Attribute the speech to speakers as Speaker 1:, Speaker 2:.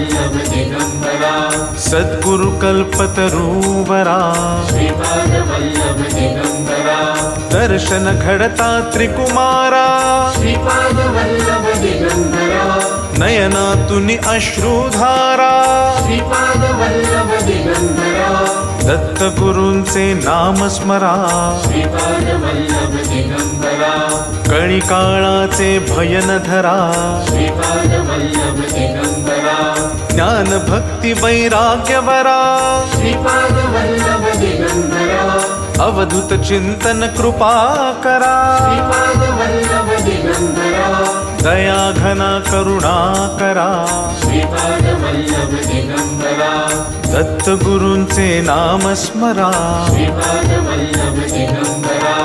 Speaker 1: वल्लभ दिगंबरा
Speaker 2: सद्गुरु कल्पतरुवरा
Speaker 1: श्रीपाद वल्लभ दिगंबरा
Speaker 2: दर्शन घडता त्रिकुमारा
Speaker 1: श्रीपाद वल्लभ दिगंबरा
Speaker 2: नयनातुनि अश्रुधारा
Speaker 1: श्रीपाद वल्लभ दिगंबरा
Speaker 2: दत्तगुरूंचे नाम स्मरा
Speaker 1: श्रीपाद वल्लभ दिगंबरा
Speaker 2: कळी काळाचे भयन धरा
Speaker 1: श्रीपाद वल्लभ दिगंबरा
Speaker 2: ज्ञान भक्ती वैराग्यवरा
Speaker 1: श्रीपाद वल्लभ दिगंबरा
Speaker 2: अवधूत चिंतन कृपा करा
Speaker 1: श्रीपाद वल्लभ दिगंबरा
Speaker 2: दया घना करुणा करा
Speaker 1: श्रीपाद वल्लभ दिगंबरा
Speaker 2: दत्तगुरूंचे नाम स्मरा
Speaker 1: श्रीपाद वल्लभ दिगंबरा